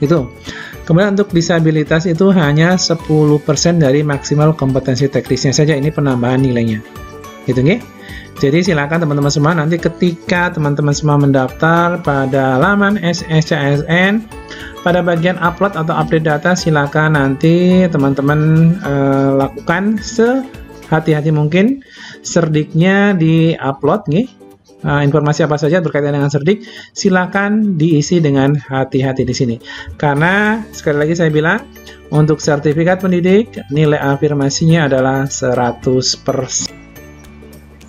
Itu. Kemudian untuk disabilitas itu hanya 10% dari maksimal kompetensi teknisnya saja, ini penambahan nilainya. Gitu nggih. Jadi silakan teman-teman semua nanti ketika teman-teman semua mendaftar pada laman SSCSN, pada bagian upload atau update data, silakan nanti teman-teman lakukan sehati-hati mungkin serdiknya di upload nih. Informasi apa saja berkaitan dengan serdik silakan diisi dengan hati-hati di sini. Karena sekali lagi saya bilang untuk sertifikat pendidik nilai afirmasinya adalah 100%.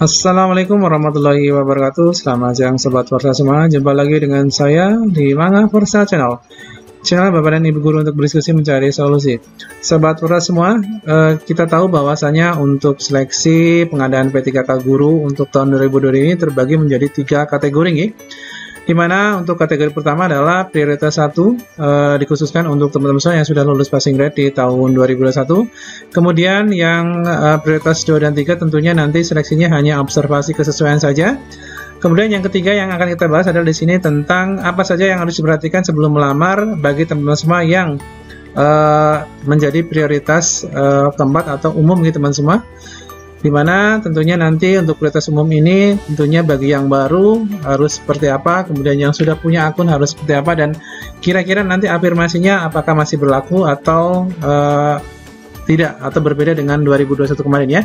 Assalamualaikum warahmatullahi wabarakatuh. Selamat siang Sobat Forsa semua. Jumpa lagi dengan saya di Mangga Forsa Channel. Channel Bapak dan Ibu Guru untuk berdiskusi mencari solusi. Sobat Forsa semua, kita tahu bahwasanya untuk seleksi pengadaan P3K Guru untuk tahun 2020 ini terbagi menjadi 3 kategori. Di mana untuk kategori pertama adalah prioritas 1 dikhususkan untuk teman-teman semua yang sudah lulus passing grade di tahun 2021. Kemudian yang prioritas 2 dan 3 tentunya nanti seleksinya hanya observasi kesesuaian saja. Kemudian yang ketiga yang akan kita bahas adalah di sini tentang apa saja yang harus diperhatikan sebelum melamar bagi teman-teman semua yang menjadi prioritas keempat atau umum gitu teman semua. Dimana tentunya nanti untuk prioritas umum ini tentunya bagi yang baru harus seperti apa, kemudian yang sudah punya akun harus seperti apa, dan kira-kira nanti afirmasinya apakah masih berlaku atau tidak, atau berbeda dengan 2021 kemarin ya.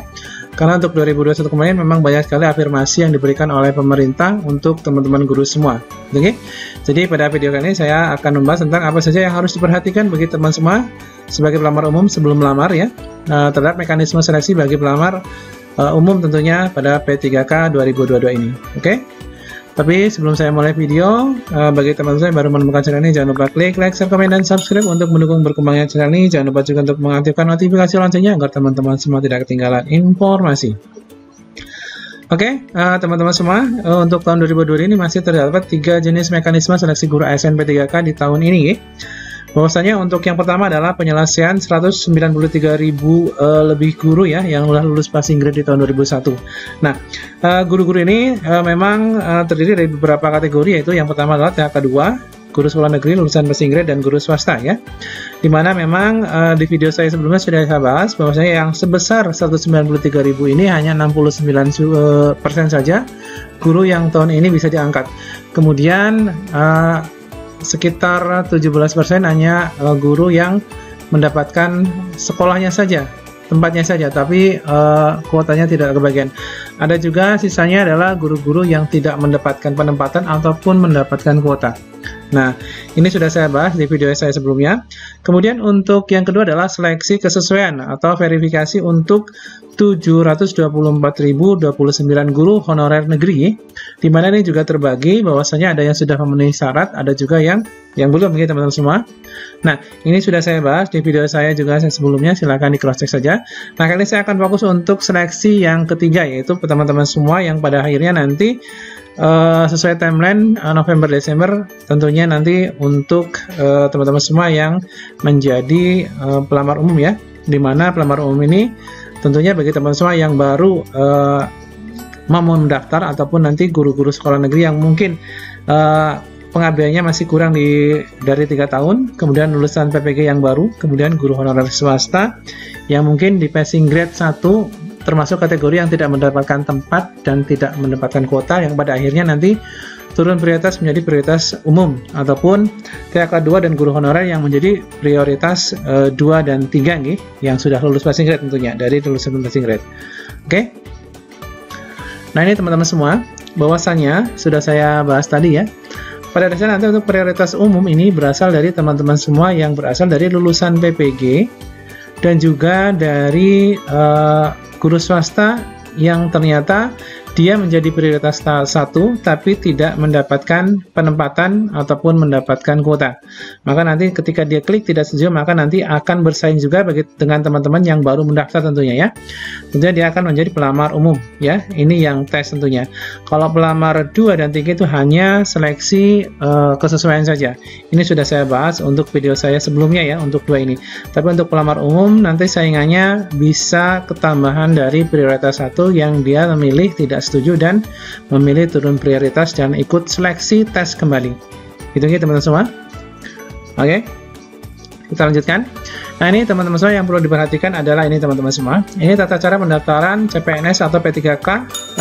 Karena untuk 2021 kemarin memang banyak sekali afirmasi yang diberikan oleh pemerintah untuk teman-teman guru semua. Oke? Jadi pada video kali ini saya akan membahas tentang apa saja yang harus diperhatikan bagi teman semua sebagai pelamar umum sebelum melamar ya, terhadap mekanisme seleksi bagi pelamar umum tentunya pada P3K 2022 ini. Oke? Tapi sebelum saya mulai video, bagi teman-teman saya yang baru menemukan channel ini, jangan lupa klik like, share, komen, dan subscribe untuk mendukung berkembangnya channel ini. Jangan lupa juga untuk mengaktifkan notifikasi loncengnya agar teman-teman semua tidak ketinggalan informasi. Oke, teman-teman semua, untuk tahun 2020 ini masih terdapat 3 jenis mekanisme seleksi guru ASN P3K di tahun ini. Bahwasanya untuk yang pertama adalah penyelesaian 193.000 lebih guru ya yang sudah lulus passing grade di tahun 2001. Nah, guru-guru ini memang terdiri dari beberapa kategori, yaitu yang pertama adalah THK 2, guru sekolah negeri lulusan passing grade, dan guru swasta ya. Dimana memang di video saya sebelumnya sudah saya bahas bahwasanya yang sebesar 193.000 ini hanya 69% saja guru yang tahun ini bisa diangkat. Kemudian sekitar 17% hanya guru yang mendapatkan sekolahnya saja, tempatnya saja, tapi kuotanya tidak kebagian. Ada juga sisanya adalah guru-guru yang tidak mendapatkan penempatan ataupun mendapatkan kuota. Nah, ini sudah saya bahas di video saya sebelumnya. Kemudian untuk yang kedua adalah seleksi kesesuaian atau verifikasi untuk 724.029 guru honorer negeri, di mana ini juga terbagi bahwasanya ada yang sudah memenuhi syarat, ada juga yang belum, begitu teman-teman semua. Nah, ini sudah saya bahas di video saya juga sebelumnya, silahkan di cross check saja. Nah, kali ini saya akan fokus untuk seleksi yang ketiga, yaitu teman-teman semua yang pada akhirnya nanti sesuai timeline November-Desember tentunya nanti untuk teman-teman semua yang menjadi pelamar umum ya, di mana pelamar umum ini tentunya bagi teman-teman semua yang baru mau mendaftar ataupun nanti guru-guru sekolah negeri yang mungkin pengabdiannya masih kurang dari 3 tahun, kemudian lulusan PPG yang baru, kemudian guru honorer swasta yang mungkin di passing grade 1 termasuk kategori yang tidak mendapatkan tempat dan tidak mendapatkan kuota, yang pada akhirnya nanti turun prioritas menjadi prioritas umum, ataupun THK 2 dan guru honorer yang menjadi prioritas 2 dan 3 nih, yang sudah lulus passing grade tentunya dari lulusan passing grade. Oke. Nah, ini teman-teman semua, bahwasannya sudah saya bahas tadi ya. Pada dasarnya nanti untuk prioritas umum ini berasal dari teman-teman semua yang berasal dari lulusan PPG dan juga dari guru swasta yang ternyata dia menjadi prioritas 1 tapi tidak mendapatkan penempatan ataupun mendapatkan kuota. Maka nanti ketika dia klik tidak setuju, maka nanti akan bersaing juga dengan teman-teman yang baru mendaftar tentunya ya. Tentunya dia akan menjadi pelamar umum ya. Ini yang tes tentunya. Kalau pelamar 2 dan 3 itu hanya seleksi kesesuaian saja. Ini sudah saya bahas untuk video saya sebelumnya ya, untuk 2 ini. Tapi untuk pelamar umum nanti saingannya bisa ketambahan dari prioritas 1 yang dia memilih tidak setuju dan memilih turun prioritas dan ikut seleksi tes kembali. Gitu ya teman-teman semua. Oke, kita lanjutkan. Nah, ini teman-teman semua yang perlu diperhatikan adalah ini teman-teman semua. Ini tata cara pendaftaran CPNS atau P3K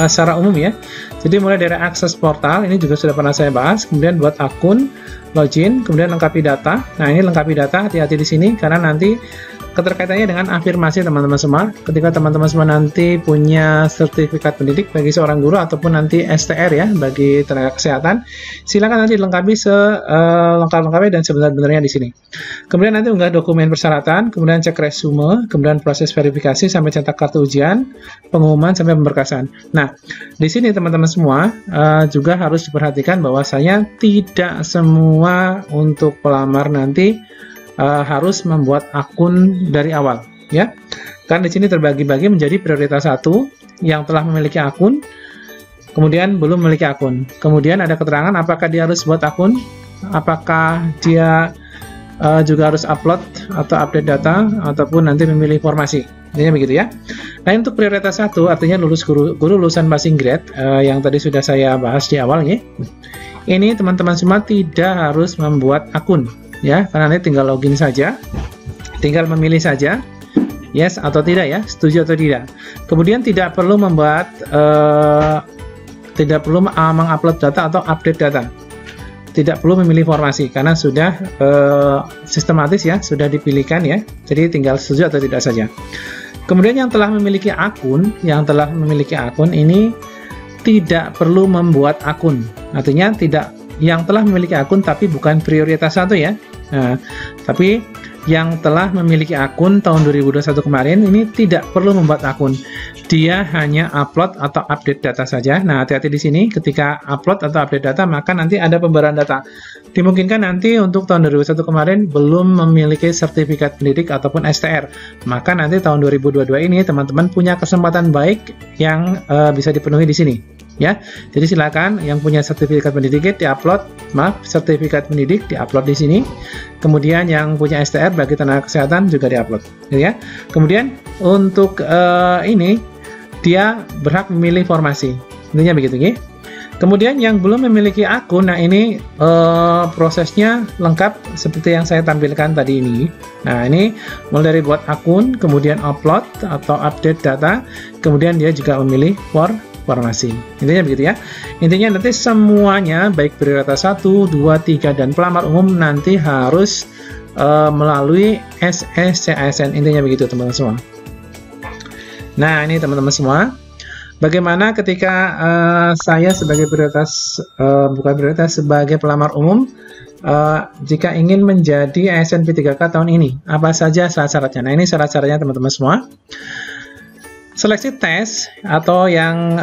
secara umum ya. Jadi mulai dari akses portal, ini juga sudah pernah saya bahas. Kemudian buat akun, login, kemudian lengkapi data. Nah, ini lengkapi data, hati-hati di sini karena nanti keterkaitannya dengan afirmasi teman-teman semua. Ketika teman-teman semua nanti punya sertifikat pendidik bagi seorang guru ataupun nanti STR ya bagi tenaga kesehatan, silakan nanti dilengkapi selengkap-lengkapnya dan sebenar-benarnya di sini. Kemudian nanti unggah dokumen persyaratan, kemudian cek resume, kemudian proses verifikasi sampai cetak kartu ujian, pengumuman sampai pemberkasan. Nah, di sini teman-teman semua juga harus diperhatikan bahwasanya tidak semua untuk pelamar nanti harus membuat akun dari awal ya. Karena di sini terbagi-bagi menjadi prioritas 1 yang telah memiliki akun, kemudian belum memiliki akun. Kemudian ada keterangan apakah dia harus buat akun, apakah dia juga harus upload atau update data ataupun nanti memilih formasi. Intinya begitu ya. Nah, untuk prioritas 1 artinya guru lulusan passing grade yang tadi sudah saya bahas di awal ya. Ini teman-teman semua tidak harus membuat akun ya, karena nanti tinggal login saja, tinggal memilih saja yes atau tidak ya, setuju atau tidak. Kemudian tidak perlu membuat mengupload data atau update data, tidak perlu memilih formasi karena sudah sistematis ya, sudah dipilihkan ya, jadi tinggal setuju atau tidak saja. Kemudian yang telah memiliki akun, ini tidak perlu membuat akun, artinya yang telah memiliki akun tapi bukan prioritas 1 ya. Nah, tapi yang telah memiliki akun tahun 2021 kemarin ini tidak perlu membuat akun. Dia hanya upload atau update data saja. Nah, hati-hati di sini ketika upload atau update data maka nanti ada pembaruan data. Dimungkinkan nanti untuk tahun 2021 kemarin belum memiliki sertifikat pendidik ataupun STR. Maka nanti tahun 2022 ini teman-teman punya kesempatan baik yang bisa dipenuhi di sini. Ya, jadi silakan yang punya sertifikat pendidik sertifikat pendidik diupload di sini. Kemudian yang punya STR bagi tenaga kesehatan juga diupload, ya. Kemudian untuk ini dia berhak memilih formasi, intinya begitu, ya. Kemudian yang belum memiliki akun, nah ini prosesnya lengkap seperti yang saya tampilkan tadi ini. Nah, ini mulai dari buat akun, kemudian upload atau update data, kemudian dia juga memilih formasi. Intinya begitu ya. Intinya nanti semuanya baik prioritas 1, 2, 3 dan pelamar umum nanti harus melalui SSCASN. Intinya begitu teman-teman semua. Nah, ini teman-teman semua. Bagaimana ketika saya sebagai prioritas sebagai pelamar umum jika ingin menjadi ASN P3K tahun ini, apa saja syarat-syaratnya? Nah, ini syarat-syaratnya teman-teman semua. Seleksi tes atau yang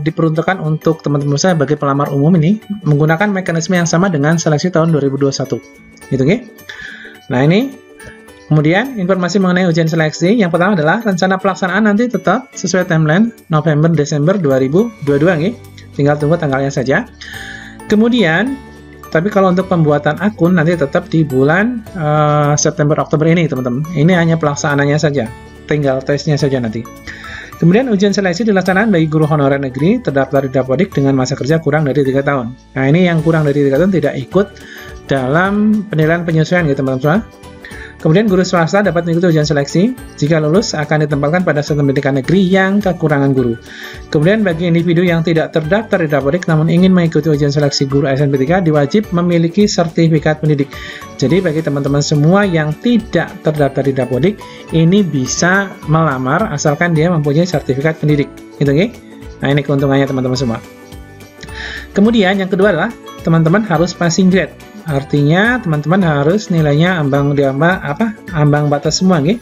diperuntukkan untuk teman-teman saya bagi pelamar umum ini menggunakan mekanisme yang sama dengan seleksi tahun 2021. Gitu, oke? Nah, ini kemudian informasi mengenai ujian seleksi yang pertama adalah rencana pelaksanaan nanti tetap sesuai timeline November-Desember 2022, oke? Tinggal tunggu tanggalnya saja. Kemudian tapi kalau untuk pembuatan akun nanti tetap di bulan September-Oktober ini, teman-teman. Ini hanya pelaksanaannya saja. Tinggal tesnya saja nanti. Kemudian ujian seleksi dilaksanakan bagi guru honorer negeri terdaftar di Dapodik dengan masa kerja kurang dari 3 tahun. Nah, ini yang kurang dari 3 tahun tidak ikut dalam penilaian penyesuaian gitu teman-teman. Kemudian guru swasta dapat mengikuti ujian seleksi. Jika lulus akan ditempatkan pada satuan pendidikan negeri yang kekurangan guru. Kemudian bagi individu yang tidak terdaftar di Dapodik namun ingin mengikuti ujian seleksi guru ASN P3K diwajib memiliki sertifikat pendidik. Jadi bagi teman-teman semua yang tidak terdaftar di Dapodik ini bisa melamar asalkan dia mempunyai sertifikat pendidik. Gitu, oke? Nah, ini keuntungannya teman-teman semua. Kemudian yang kedua adalah teman-teman harus passing grade. Artinya teman-teman harus nilainya ambang batas semua, gitu.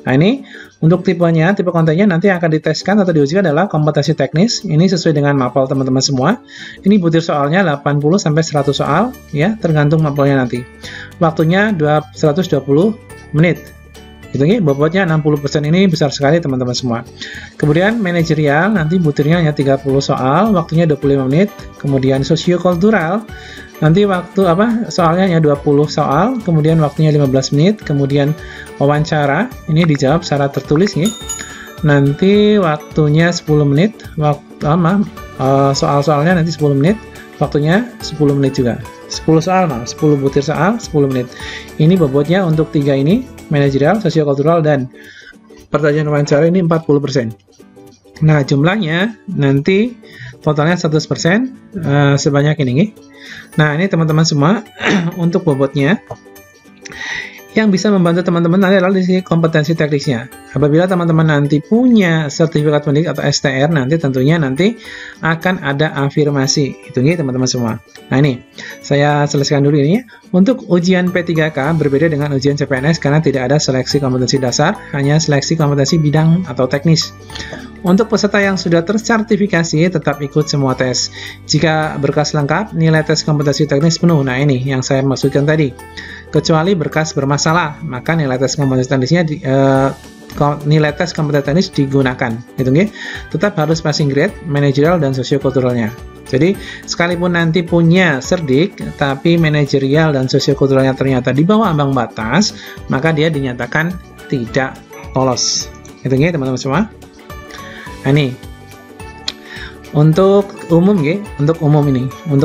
Nah, ini untuk tipe kontennya nanti akan diteskan atau diujikan adalah kompetensi teknis. Ini sesuai dengan mapel teman-teman semua. Ini butir soalnya 80 sampai 100 soal ya, tergantung mapelnya nanti. Waktunya 120 menit. Gitu, bobotnya 60% ini besar sekali teman-teman semua. Kemudian manajerial nanti butirnya hanya 30 soal, waktunya 25 menit. Kemudian sosiokultural nanti soalnya hanya 20 soal, kemudian waktunya 15 menit. Kemudian wawancara ini dijawab secara tertulis nih. Nanti waktunya 10 menit. Soal-soalnya nanti 10 menit, waktunya 10 menit juga. 10 soal, 10 butir soal, 10 menit. Ini bobotnya untuk 3 ini, manajerial, sosiokultural, dan pertanyaan wawancara ini 40%. Nah, jumlahnya nanti totalnya 100%, sebanyak ini. Nah, ini teman-teman semua untuk bobotnya. Yang bisa membantu teman-teman nanti adalah di sini kompetensi teknisnya. Apabila teman-teman nanti punya sertifikat pendidik atau STR, nanti tentunya nanti akan ada afirmasi. Itu nih teman-teman semua. Nah ini, saya selesaikan dulu ini. Untuk ujian P3K berbeda dengan ujian CPNS karena tidak ada seleksi kompetensi dasar, hanya seleksi kompetensi bidang atau teknis. Untuk peserta yang sudah tersertifikasi tetap ikut semua tes. Jika berkas lengkap, nilai tes kompetensi teknis penuh. Nah ini yang saya maksudkan tadi. Kecuali berkas bermasalah, maka nilai tes kompetensi teknisnya nilai tes kompetensi teknis digunakan. Gitu, nggih. Tetap harus passing grade, manajerial dan sosiokulturalnya. Jadi sekalipun nanti punya serdik, tapi manajerial dan sosiokulturalnya ternyata di bawah ambang batas, maka dia dinyatakan tidak lolos. Gitu, nggih, teman-teman semua. Nah, ini untuk umum, untuk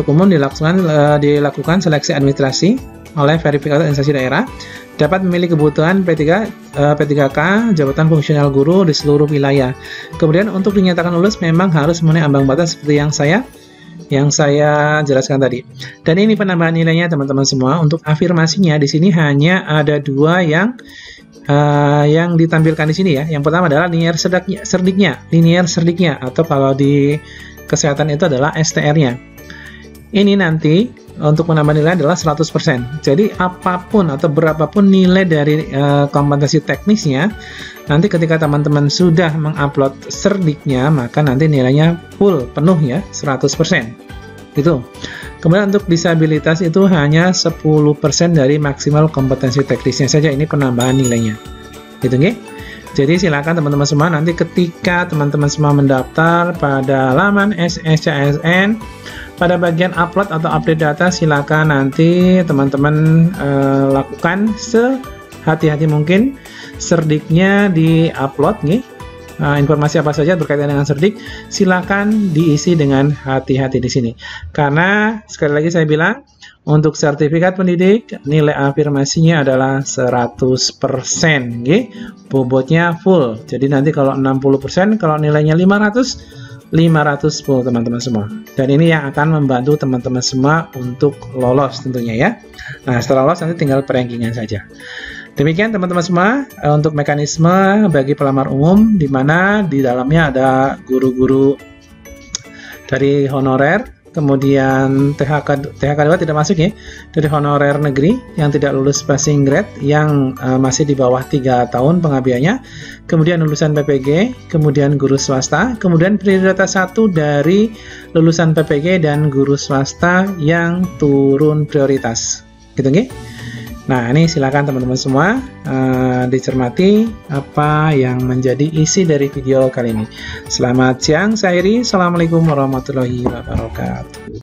umum dilakukan seleksi administrasi oleh verifikator instansi daerah, dapat memilih kebutuhan P3K jabatan fungsional guru di seluruh wilayah. Kemudian untuk dinyatakan lulus memang harus memenuhi ambang batas seperti yang saya jelaskan tadi. Dan ini penambahan nilainya teman-teman semua. Untuk afirmasinya di sini hanya ada 2 yang ditampilkan di sini ya. Yang pertama adalah linear serdiknya, atau kalau di kesehatan itu adalah STR-nya. Ini nanti untuk menambah nilai adalah 100%. Jadi apapun atau berapapun nilai dari kompetensi teknisnya, nanti ketika teman-teman sudah mengupload serdiknya, maka nanti nilainya full, penuh ya, 100%. Itu. Kemudian untuk disabilitas itu hanya 10% dari maksimal kompetensi teknisnya saja, ini penambahan nilainya. Gitu nggih? Jadi silakan teman-teman semua nanti ketika teman-teman semua mendaftar pada laman SSCSN, pada bagian upload atau update data, silakan nanti teman-teman lakukan sehati-hati mungkin serdiknya di-upload nih. Informasi apa saja berkaitan dengan serdik, silakan diisi dengan hati-hati di sini. Karena sekali lagi saya bilang, untuk sertifikat pendidik nilai afirmasinya adalah 100%, nggih. Bobotnya full. Jadi nanti kalau 60%, kalau nilainya 510 teman-teman semua. Dan ini yang akan membantu teman-teman semua untuk lolos tentunya ya. Nah, setelah lolos nanti tinggal perankingan saja. Demikian teman-teman semua untuk mekanisme bagi pelamar umum, di mana di dalamnya ada guru-guru dari honorer, kemudian THK 2 tidak masuk ya, dari honorer negeri yang tidak lulus passing grade, yang masih di bawah 3 tahun pengabdiannya, kemudian lulusan PPG, kemudian guru swasta, kemudian prioritas 1 dari lulusan PPG dan guru swasta yang turun prioritas. Gitu nggih? Nah, ini silakan teman-teman semua dicermati apa yang menjadi isi dari video kali ini. Selamat siang, saya Iri. Assalamualaikum warahmatullahi wabarakatuh.